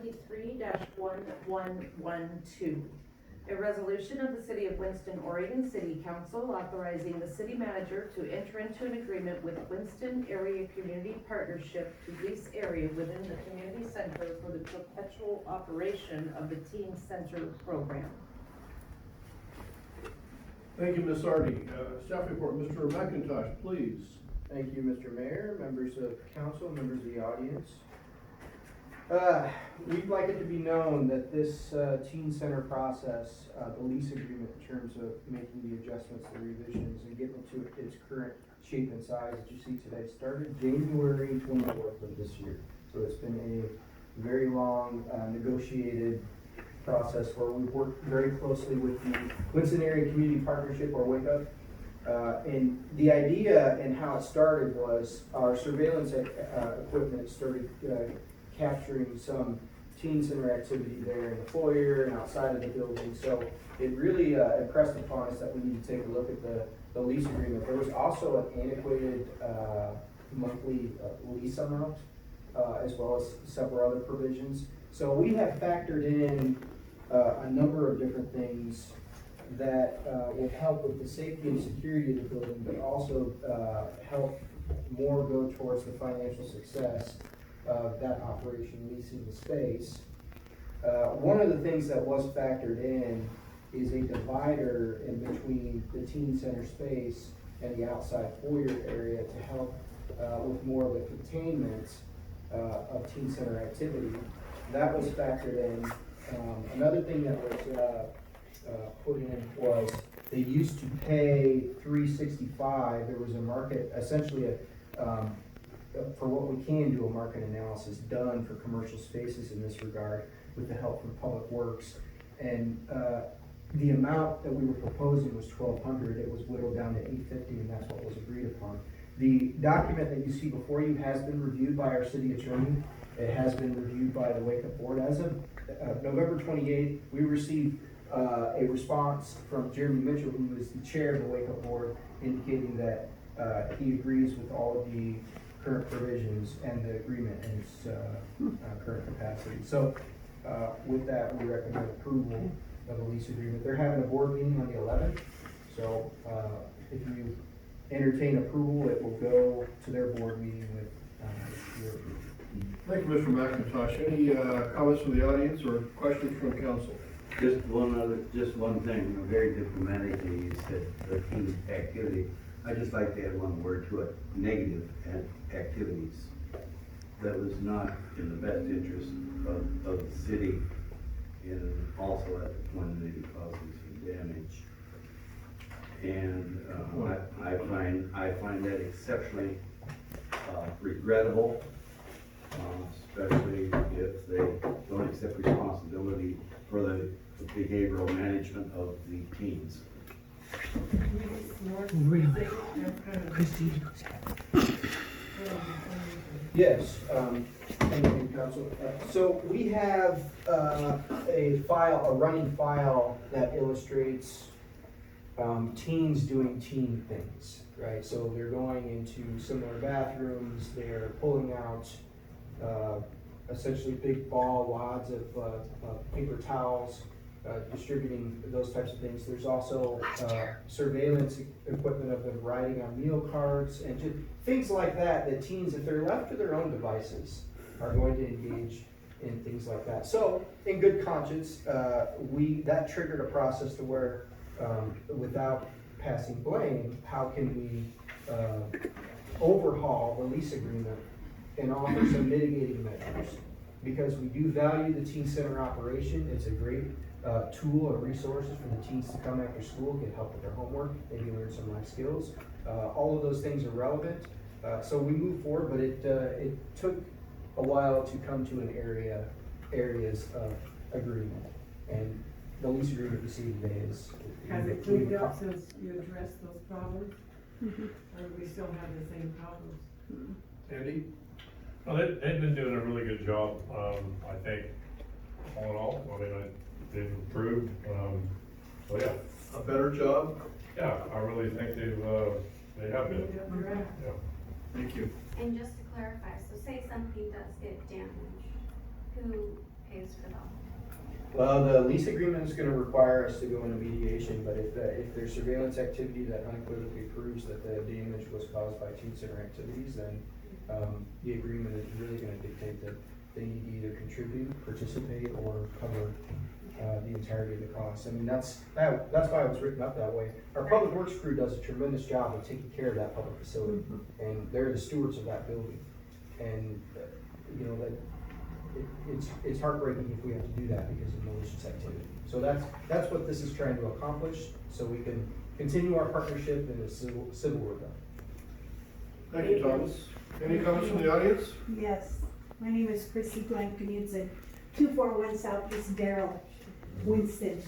2023-1112. A resolution of the City of Winston, Oregon City Council authorizing the city manager to enter into an agreement with Winston Area Community Partnership to lease area within the community center for the perpetual operation of the Teen Center program. Thank you, Ms. Hardy. Staff report, Mr. McIntosh, please. Thank you, Mr. Mayor, members of council, members of the audience. We'd like it to be known that this teen center process, the lease agreement in terms of making the adjustments, the revisions, and getting it to its current shape and size that you see today, started January 24th of this year. So it's been a very long negotiated process where we've worked very closely with the Winston Area Community Partnership, or Wake Up. And the idea and how it started was our surveillance equipment started capturing some teen center activity there in the foyer and outside of the building. So it really impressed upon us that we need to take a look at the lease agreement. There was also an antiquated monthly lease amount, as well as several other provisions. So we have factored in a number of different things that will help with the safety and security of the building, but also help more go towards the financial success of that operation, leasing the space. One of the things that was factored in is a divider in between the teen center space and the outside foyer area to help with more of the containment of teen center activity. That was factored in. Another thing that was put in was they used to pay $365. There was a market, essentially for what we can do, a market analysis done for commercial spaces in this regard with the help from Public Works. And the amount that we were proposing was $1,200. It was whittled down to $850, and that's what was agreed upon. The document that you see before you has been reviewed by our city attorney. It has been reviewed by the Wake Up Board. As of November 28th, we received a response from Jeremy Mitchell, who is the chair of the Wake Up Board, indicating that he agrees with all of the current provisions and the agreement in its current capacity. So with that, we recommend approval of the lease agreement. They're having a board meeting on the 11th. So if you entertain approval, it will go to their board meeting with your approval. Thank you, Mr. McIntosh. Any comments from the audience or questions from council? Just one thing, very diplomatically, you said the teen activity. I just like to add one word to it: negative activities. That was not in the best interest of the city, and also at the point that it causes some damage. And I find that exceptionally regrettable, especially if they don't accept responsibility for the behavioral management of the teens. Really? Christy? Yes, thank you, Council. So we have a running file that illustrates teens doing teen things, right? So they're going into similar bathrooms, they're pulling out essentially big ball wads of paper towels, distributing those types of things. There's also surveillance equipment of them riding on meal carts and just things like that, that teens, if they're left to their own devices, are going to engage in things like that. So in good conscience, that triggered a process to where, without passing blame, how can we overhaul the lease agreement and offer some mitigating measures? Because we do value the teen center operation. It's a great tool and resources for the teens to come after school, get help with their homework, maybe learn some life skills. All of those things are relevant. So we moved forward, but it took a while to come to an areas of agreement. And the lease agreement you see today is. Has it cleaned up since you addressed those problems? Or do we still have the same problems? Andy? Well, they've been doing a really good job, I think, all in all. I mean, they've improved, so yeah. A better job? Yeah, I really think they have been. Yeah. Thank you. And just to clarify, so say something does get damaged, who pays for them? Well, the lease agreement is gonna require us to go into mediation, but if there's surveillance activity that unequivocally proves that the damage was caused by teen center activities, then, the agreement is really gonna dictate that they need to either contribute, participate, or cover, the entirety of the cost. I mean, that's why it was written up that way. Our public works crew does a tremendous job of taking care of that public facility, and they're the stewards of that building. And, you know, that, it's heartbreaking if we have to do that because of malicious activity. So that's what this is trying to accomplish, so we can continue our partnership in a civil with them. Thank you, Thomas. Any comments from the audience? Yes, my name is Chrissy Blankenudson, 241 Southeast Darrell, Winston.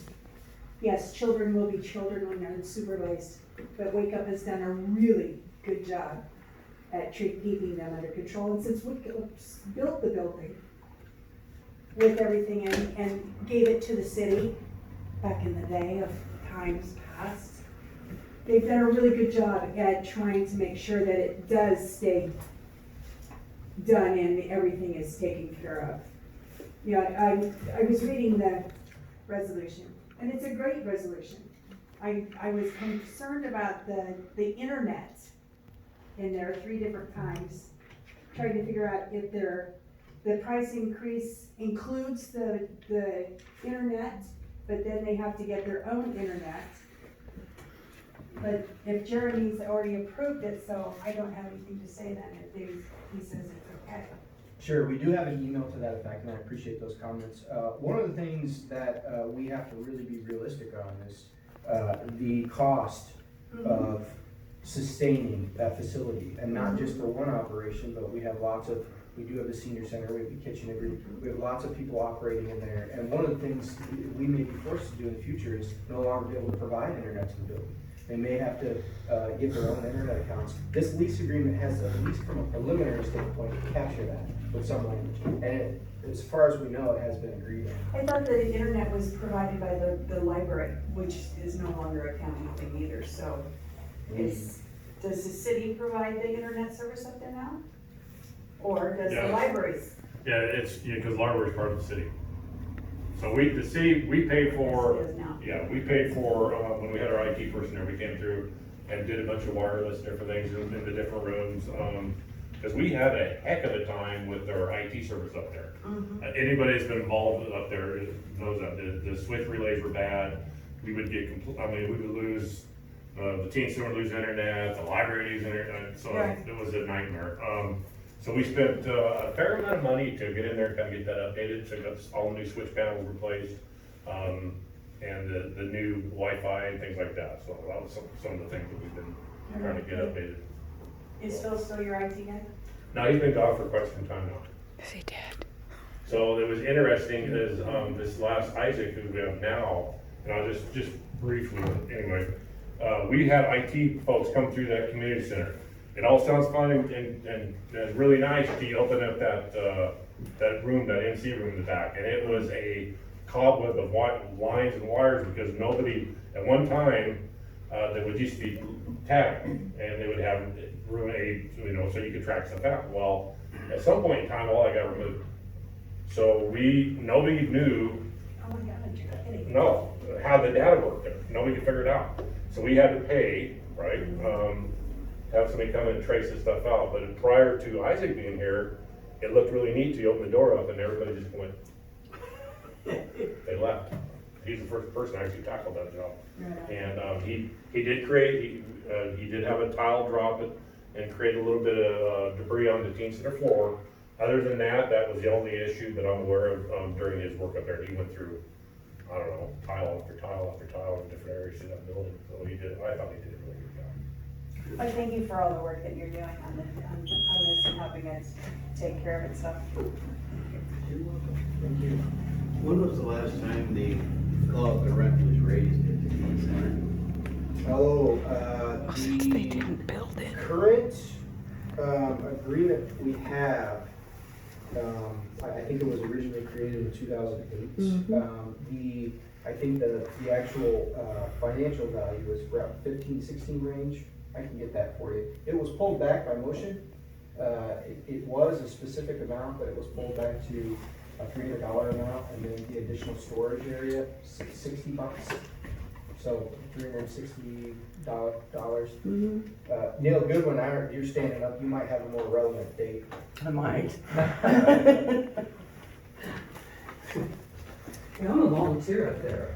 Yes, children will be children when they're unsupervised, but Wake Up has done a really good job at keeping them under control. And since Wake Up built the building with everything in and gave it to the city back in the day of times past, they've done a really good job at trying to make sure that it does stay done and everything is taken care of. Yeah, I was reading the resolution, and it's a great resolution. I was concerned about the internet in there 3 different times, trying to figure out if the price increase includes the internet, but then they have to get their own internet. But if Jeremy's already approved it, so I don't have anything to say then if he says it's okay. Sure, we do have an email to that effect, and I appreciate those comments. One of the things that we have to really be realistic on is the cost of sustaining that facility, and not just for one operation, but we do have the senior center, we have the kitchen, we have lots of people operating in there, and one of the things we may be forced to do in the future is no longer be able to provide internet to the building. They may have to give their own internet accounts. This lease agreement has, at least from a preliminary standpoint, to capture that with some language. And as far as we know, it has been agreed on. I thought that the internet was provided by the library, which is no longer a county thing either, so does the city provide the internet service up there now? Or does the Yeah. libraries? Yeah, because library's part of the city. So the city, we paid for, Yes, it is now. yeah, we paid for, when we had our IT person there, we came through and did a bunch of wireless, different things in the different rooms. Because we had a heck of a time with our IT service up there. Anybody that's been involved up there knows that the switch relays were bad. We would get, we would lose, the teen center would lose internet, the library would lose internet, so Right. it was a nightmare. So we spent a fair amount of money to get in there and kind of get that updated, so got all the new switch panels replaced, and the new Wi-Fi and things like that. So that was some of the things that we've been trying to get updated. Is Phil still your IT guy? Now, he's been gone for quite some time now. Is he dead? So it was interesting is, this last Isaac who we have now, and I'll just briefly, anyway, we had IT folks come through that community center. It all sounds fun and really nice till you open up that room, that NC room in the back, and it was a cobweb of lines and wires because nobody, at one time, there would used to be tag, and they would have room so you could track stuff out. Well, at some point in time, all that got removed. So nobody knew, Oh my God, you're kidding. no, how the data worked there. Nobody could figure it out. So we had to pay, right? Have somebody come in and trace this stuff out. But prior to Isaac being here, it looked really neat till you open the door up and everybody just went, they left. He's the first person to actually tackled that job. Right. And he did create, he did have a tile drop it and create a little bit of debris on the teen center floor. Other than that, that was the only issue that I'm aware of during his work up there. He went through, I don't know, tile after tile after tile in different areas in that building. So I thought he did a really good job. Well, thank you for all the work that you're doing on this and helping us take care of it, so. Thank you. When was the last time the cost of rent was raised at the teen center? Since they didn't build it. Current agreement we have, I think it was originally created in 2008. I think the actual financial value was around 15, 16 range. I can get that for you. It was pulled back by motion. It was a specific amount, but it was pulled back to a $300 amount, and then the additional storage area, $60. So $360. Neil Goodwin, you're standing up, you might have a more relevant date. I might. I'm a volunteer up there.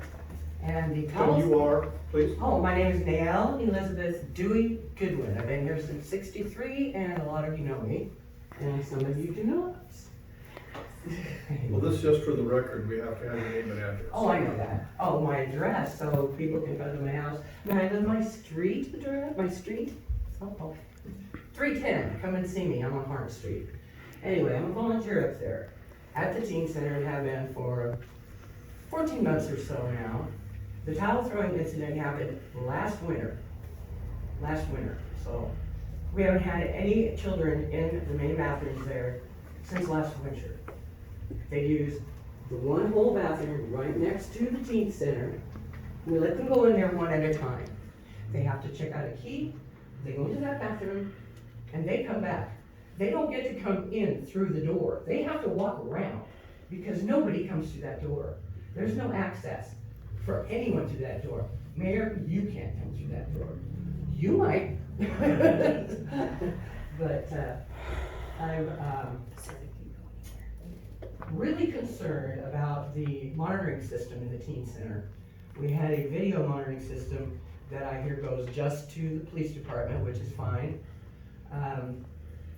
And the So towels. you are, please? Oh, my name is Nael Elizabeth Dewey Goodwin. I've been here since '63, and a lot of you know me, and some of you do not. Well, this is just for the record, we have to have your name and address. Oh, I know that. Oh, my address, so people can come to my house. May I know my street address? My street? Oh, 310. Come and see me. I'm on Hart Street. Anyway, I'm a volunteer up there at the teen center and have been for 14 months or so now. The towel throwing incident happened last winter. So we haven't had any children in the main bathrooms there since last winter. They use the one whole bathroom right next to the teen center. We let them go in there one at a time. They have to check out a key, they go into that bathroom, and they come back. They don't get to come in through the door. They have to walk around because nobody comes through that door. There's no access for anyone to that door. Mayor, you can't come through that door. You might. But I'm really concerned about the monitoring system in the teen center. We had a video monitoring system that I hear goes just to the police department, which is fine.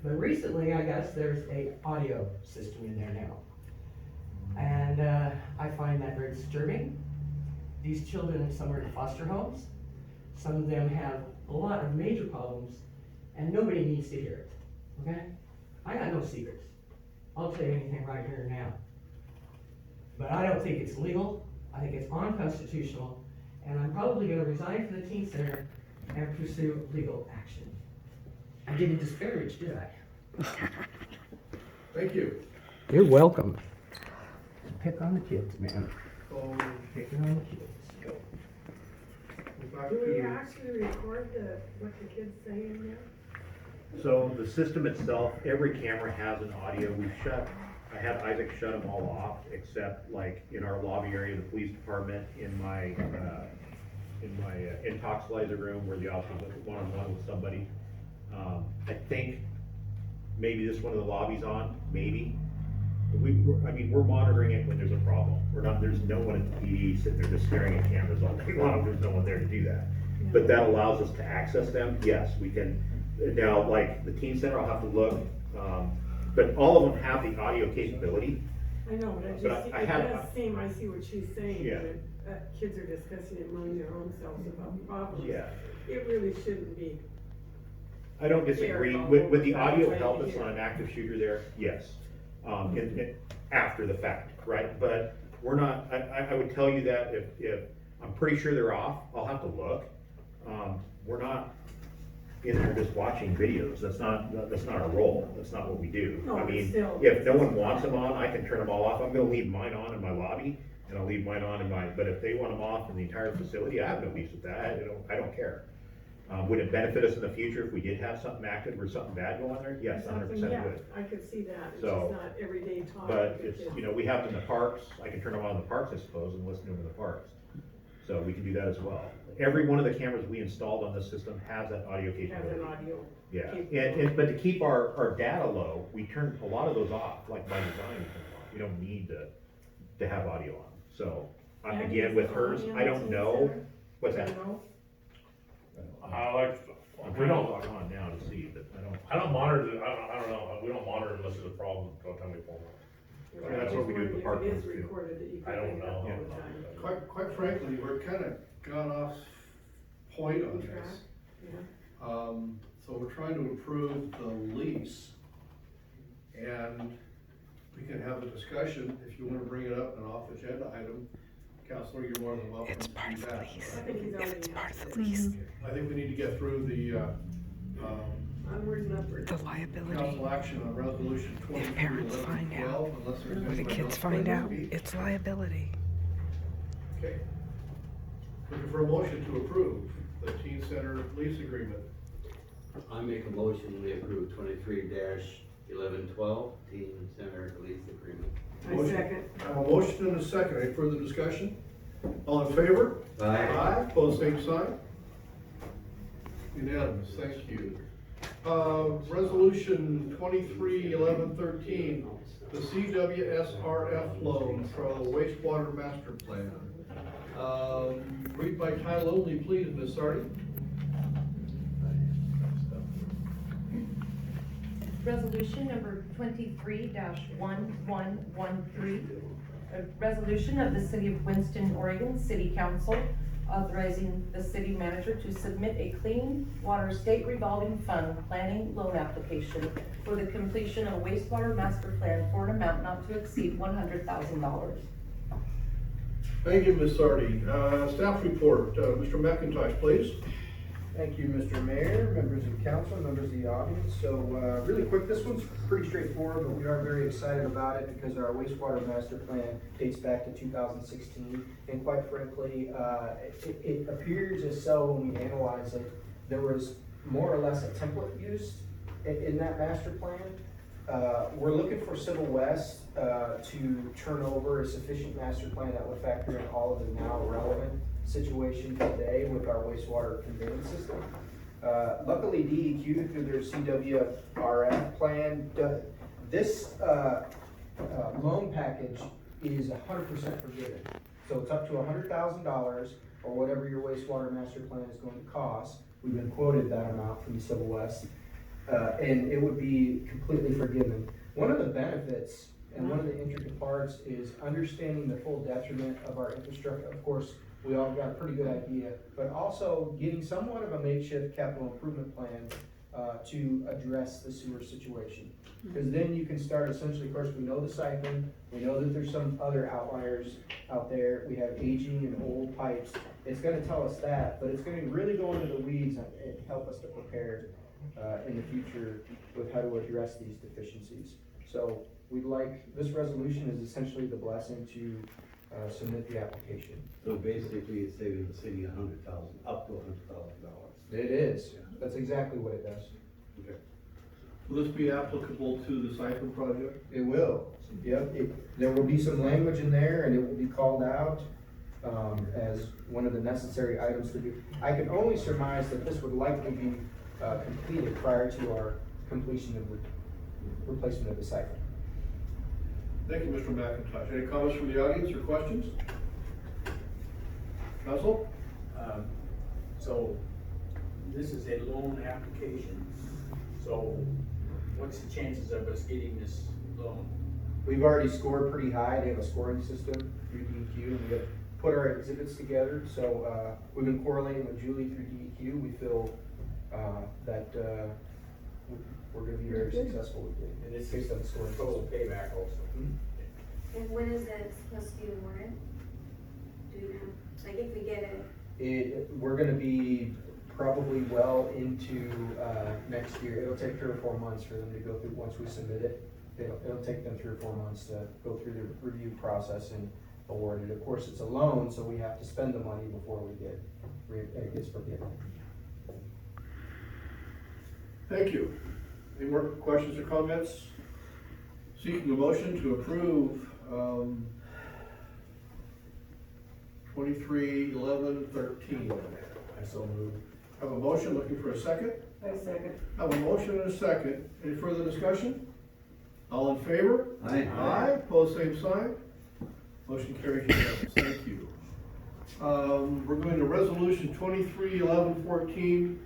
But recently, I guess there's a audio system in there now. And I find that very disturbing. These children, some are in foster homes. Some of them have a lot of major problems, and nobody needs to hear it, okay? I got no secrets. I'll tell you anything right here and now. But I don't think it's legal. I think it's unconstitutional, and I'm probably gonna resign from the teen center and pursue legal action. I didn't disparage, did I? Thank you. You're welcome. Pick on the kids, man. So, Picking on the kids. back Do we to, actually record what the kids say in there? So the system itself, every camera has an audio. I had Isaac shut them all off, except like in our lobby area, the police department, in my intoxilizer room where the officer was one-on-one with somebody. I think maybe this one of the lobbies on, maybe. We're monitoring it when there's a problem. There's no one at the PD sitting there just staring at cameras all day long. There's no one there to do that. But that allows us to access them. Yes, we can. Now, like the teen center, I'll have to look. But all of them have the audio capability. I know, but But it I have- does seem, I see what she's saying, Yeah. that kids are discussing it among their own selves about problems. Yeah. It really shouldn't be. I don't disagree. Fair, Would the audio right help us here. on an active shooter there? Yes. After the fact, right? But we're not, I would tell you that if, I'm pretty sure they're off, I'll have to look. We're not in there just watching videos. That's not our role. That's not what we do. No, I but mean, still. if no one wants them on, I can turn them all off. I'm gonna leave mine on in my lobby, and I'll leave mine on in my, but if they want them off in the entire facility, I have no beef with that. I don't care. Would it benefit us in the future if we did have something active or something bad go on there? Yes, 100% Yeah, would. I could see that, it's So, just not everyday talk. But with the it's, kids. we have them in the parks, I can turn them on in the parks, I suppose, and listen to them in the parks. So we can do that as well. Every one of the cameras we installed on this system has that audio Has an capability. audio. Yeah, capability. but to keep our data low, we turn a lot of those off, like by design, we turn them off. We don't need to have audio on. So, And again, is with the hers, audio I don't teen know, center? what's Do you that? know? We don't log on now to see, but I don't monitor, I don't know, we don't monitor unless there's a problem, don't tell me for Yeah, that's what we do with the park It ones, is too. recorded that you I can don't bring it up all know. the time. quite frankly, we're kinda gone off point on Track, this. yeah. So we're trying to improve the lease. And we can have a discussion, if you wanna bring it up, an off agenda item. Counselor, you're more than welcome It's to part do of the that. lease. I think he's If already. it's part of the answered. lease, I think we need to get through the, Onwards and upwards. the liability. council action on resolution If 23, parents find out, 11, unless there's or the anybody kids else find that out, speak. it's liability. Okay. Looking for a motion to approve the teen center lease agreement. I make a motion, we approve 23-1112 Teen Center Lease Agreement. I second. I have a motion and a second. Any further discussion? All in favor? Aye. Pose same sign. Unanimous, thank you. Resolution 23-11-13, the CWSRF loan for the wastewater master plan. Read by title only, please, Ms. Sardi. Resolution number 23-1113, a resolution of the City of Winston, Oregon City Council authorizing the city manager to submit a clean water state revolving fund planning loan application for the completion of a wastewater master plan for an amount not to exceed $100,000. Thank you, Ms. Sardi. Staff report, Mr. McIntosh, please. Thank you, Mr. Mayor, members of council, members of the audience. So, really quick, this one's pretty straightforward, but we are very excited about it because our wastewater master plan dates back to 2016. And quite frankly, it appears as so when we analyze it, there was more or less a template used in that master plan. We're looking for Civil West to turn over a sufficient master plan that would factor in all of the now relevant situation today with our wastewater conveyance system. Luckily, DEQ through their CWRF plan, this loan package is 100% forgiven. So it's up to $100,000 or whatever your wastewater master plan is going to cost. We've been quoted that amount from Civil West, and it would be completely forgiven. One of the benefits and one of the intricate parts is understanding the full detriment of our infrastructure. Of course, we all got a pretty good idea, but also getting somewhat of a makeshift capital improvement plan to address the sewer situation. Because then you can start essentially, of course, we know the siphon, we know that there's some other outliers out there, we have aging and old pipes. It's gonna tell us that, but it's gonna really go into the weeds and help us to prepare in the future with how to address these deficiencies. So we'd like, this resolution is essentially the blessing to submit the application. So basically, it's saving the city up to $100,000. It is, that's exactly what it does. Okay. Will this be applicable to the siphon project? It will, yep, there will be some language in there and it will be called out as one of the necessary items to do. I can only surmise that this would likely be completed prior to our completion of the replacement of the siphon. Thank you, Mr. McIntosh. Any comments from the audience or questions? Council? So this is a loan application. So what's the chances of us getting this loan? We've already scored pretty high. They have a scoring system through DEQ, and we have put our exhibits together. So we've been correlating with Julie through DEQ. We feel that we're going to be very successful with it. And this based on the scoring total system. payback also. And when is that supposed to be awarded? Do you know? Like if we get it? We're going to be probably well into next year. It'll take 3 or 4 months for them to go through once we submit it. It'll take them 3 or 4 months to go through the review process and award it. Of course, it's a loan, so we have to spend the money before it gets forgiven. Thank you. Any more questions or comments? Seeking a motion to approve 23-11-13. I so move. Have a motion, looking for a second? I second. Have a motion and a second. Any further discussion? All in favor? Aye. Aye, pose same sign. Motion carries unanimous. Thank you. We're going to resolution 23-11-14.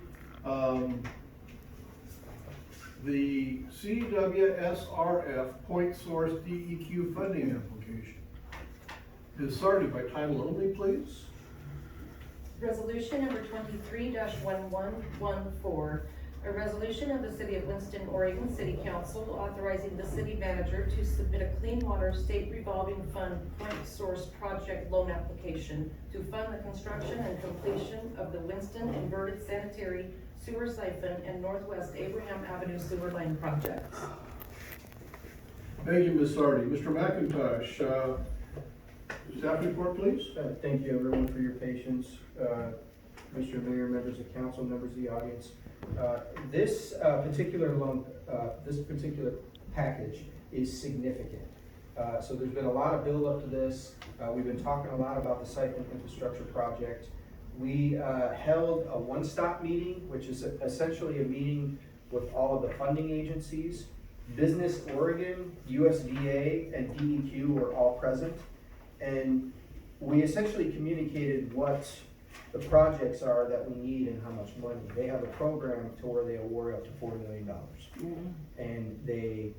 The CWSRF point source DEQ funding application. Ms. Sardi, by title only, please. Resolution number 23-1114, a resolution of the City of Winston, Oregon City Council authorizing the city manager to submit a clean water state revolving fund point source project loan application to fund the construction and completion of the Winston inverted sanitary sewer siphon and Northwest Abraham Avenue sewer line projects. Thank you, Ms. Sardi. Mr. McIntosh, staff report, please. Thank you everyone for your patience. Mr. Mayor, members of council, members of the audience. This particular loan, this particular package is significant. So there's been a lot of build up to this. We've been talking a lot about the siphon infrastructure project. We held a one-stop meeting, which is essentially a meeting with all of the funding agencies. Business Oregon, USDA, and DEQ were all present. And we essentially communicated what the projects are that we need and how much money. They have a program to where they award up to $4 million. And they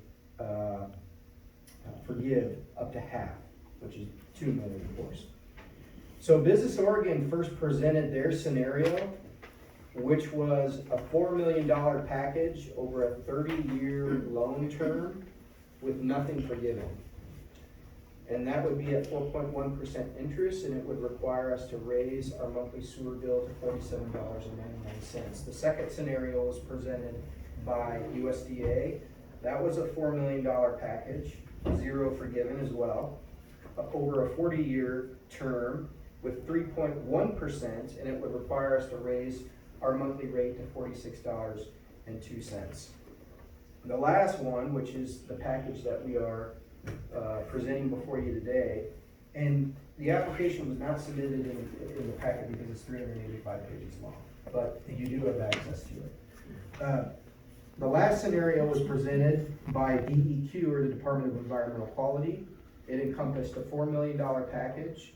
forgive up to half, which is $2 million, of course. So Business Oregon first presented their scenario, which was a $4 million package over a 30-year loan term with nothing forgiven. And that would be at 4.1% interest, and it would require us to raise our monthly sewer bill to $47.99. The second scenario was presented by USDA. That was a $4 million package, zero forgiven as well, over a 40-year term with 3.1%, and it would require us to raise our monthly rate to $46.02. The last one, which is the package that we are presenting before you today, and the application was not submitted in the packet because it's 385 pages long, but you do have access to it. The last scenario was presented by DEQ, or the Department of Environmental Quality. It encompassed a $4 million package,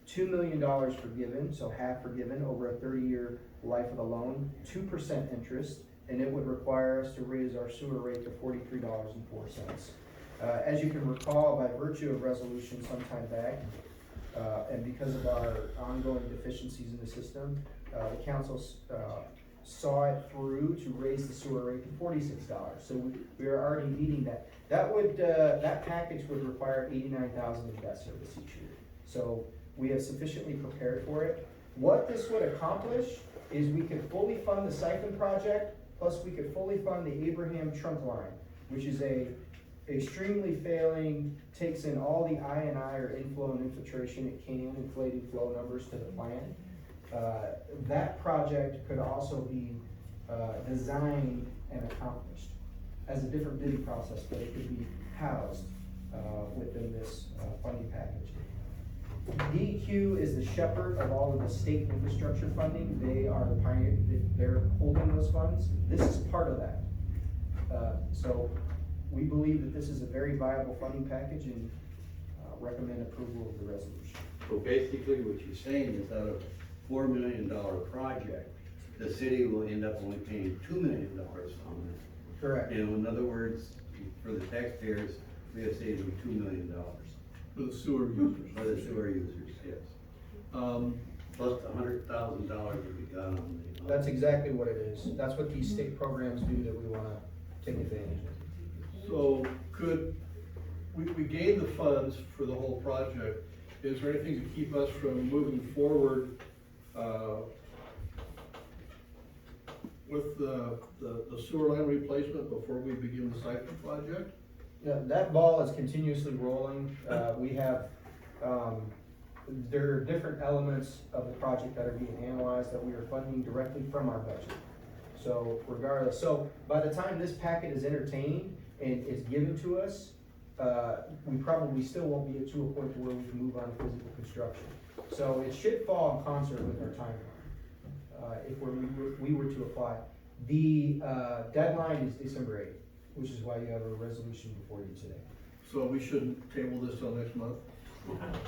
$2 million forgiven, so half forgiven over a 30-year life of the loan, 2% interest, and it would require us to raise our sewer rate to $43.04. As you can recall, by virtue of resolution sometime back, and because of our ongoing deficiencies in the system, the council saw it through to raise the sewer rate to $46. So we are already meeting that. That package would require $89,000 in debt service each year. So we have sufficiently prepared for it. What this would accomplish is we could fully fund the siphon project, plus we could fully fund the Abraham trunk line, which is a extremely failing, takes in all the I&I or inflow and infiltration it can, inflating flow numbers to the plant. That project could also be designed and accomplished as a different bidding process, but it could be housed within this funding package. DEQ is the shepherd of all of the state infrastructure funding. They are the pioneer, they're holding those funds. This is part of that. So we believe that this is a very viable funding package and recommend approval of the resolution. So basically what you're saying is out of a $4 million project, the city will end up only paying $2 million on it. Correct. And in other words, for the taxpayers, we have saved them $2 million. For the sewer users. For the sewer users, yes. Plus the $100,000 that we got on the. That's exactly what it is. That's what these state programs do that we wanna take advantage of. So we gained the funds for the whole project. Is there anything to keep us from moving forward with the sewer line replacement before we begin the siphon project? Yeah, that ball is continuously rolling. We have, there are different elements of the project that are being analyzed that we are funding directly from our budget. So regardless, so by the time this packet is entertained and is given to us, we probably still won't be to a point where we can move on to physical construction. So it should fall in concert with our timeline, if we were to apply. The deadline is December 8th, which is why you have a resolution before you today. So we shouldn't table this till next month?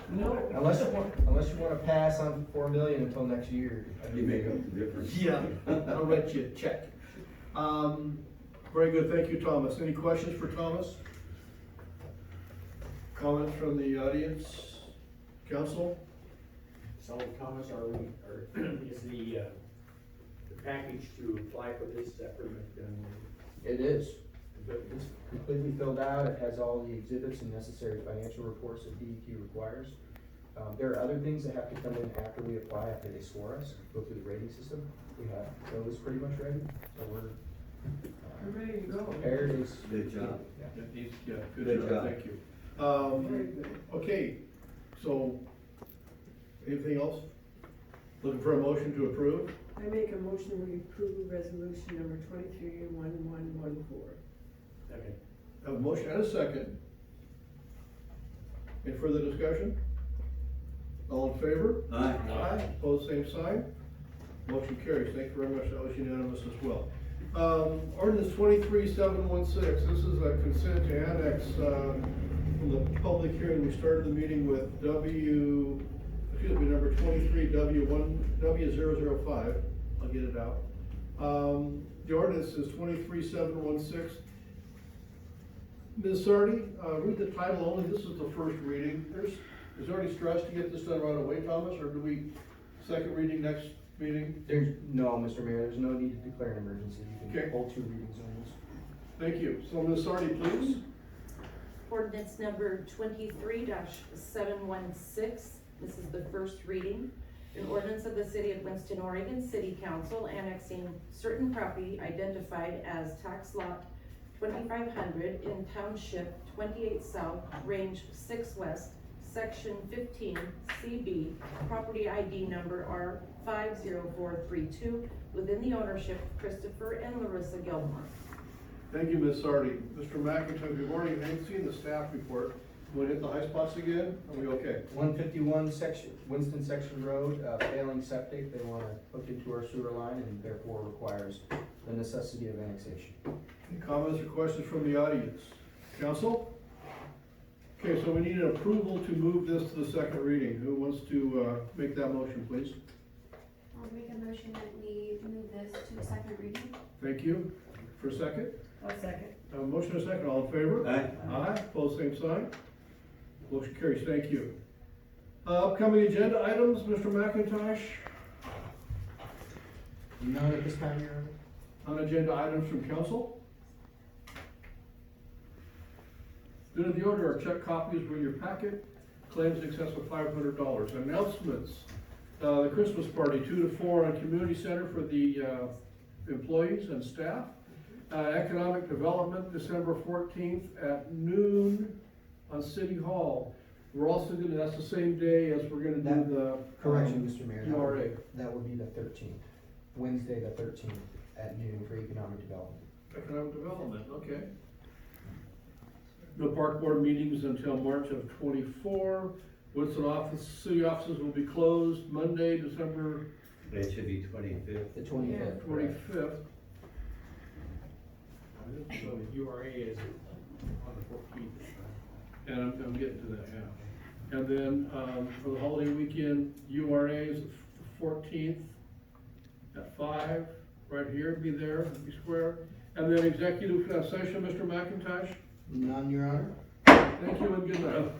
No. Unless you want to pass on $4 million until next year. You make up the difference. Yeah, I'll write you a check. Very good, thank you, Thomas. Any questions for Thomas? Comments from the audience? Council? So Thomas, is the package to apply for this separate than? It is. It's completely filled out. It has all the exhibits and necessary financial reports that DEQ requires. There are other things that have to come in after we apply, after they score us, go through the rating system. We have those pretty much ready, so we're Ready to go. prepared. Good job. Yeah, Good good job. job, thank you. Very good. Okay, so, anything else? Looking for a motion to approve? I make a motion we approve resolution number 23-1114. Second. Have a motion and a second. Any further discussion? All in favor? Aye. Aye, opposed, same sign. Motion carries. Thank you very much. That was unanimous as well. Ordinance 23-716. This is a consent to annex, from the public hearing. We started the meeting with number 23W005. I'll get it out. The ordinance is 23-716. Ms. Sardi, read the title only. This is the first reading. Is there any stress to get this done right away, Thomas, or do we second reading next meeting? No, Mr. Mayor, there's no need to declare an emergency. You Okay. can hold 2 readings on this. Thank you. So Ms. Sardi, please. Ordinance number 23-716. This is the first reading. An ordinance of the City of Winston, Oregon City Council annexing certain property identified as tax lot 2500 in Township 28 South, Range 6 West, Section 15, CB, property ID number R50432, within the ownership of Christopher and Larissa Gilmore. Thank you, Ms. Sardi. Mr. McIntyre, we've already seen the staff report. Want to hit the high spots again? Are we okay? 151 Winston Section Road, failing septic. They want to hook into our sewer line and therefore requires the necessity of annexation. Any comments or questions from the audience? Council? Okay, so we need an approval to move this to the second reading. Who wants to make that motion, please? I'll make a motion that we move this to second reading. Thank you. For a second? I'll second. Motion and a second. All in favor? Aye. Aye. Opposed, same sign. Motion carries. Thank you. Upcoming agenda items, Mr. McIntosh? None at this time, Your Honor. Non-agenda items from council? Due to the order, our check copies were in your packet. Claims in excess of $500. Announcements. The Christmas party, 2 to 4 on Community Center for the employees and staff. Economic Development, December 14th at noon on City Hall. We're also gonna, that's the same day as we're gonna do the. Correction, Mr. Mayor. URA. That would be the 13th, Wednesday the 13th at noon for economic development. Economic Development, okay. No park board meetings until March of 24. Winston city offices will be closed Monday, December It should be 25th. The 25th. 25th. So the URA is on the 14th. And I'm getting to that, yeah. And then, for the holiday weekend, URA is the 14th at 5, right here, be there, be square. And then executive session, Mr. McIntosh? None, Your Honor. Thank you and good night.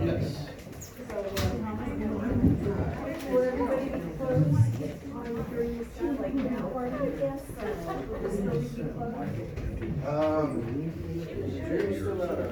Yes. Will everybody be closed during this time, like now, or I guess? Will this be closed? Jerry's still out.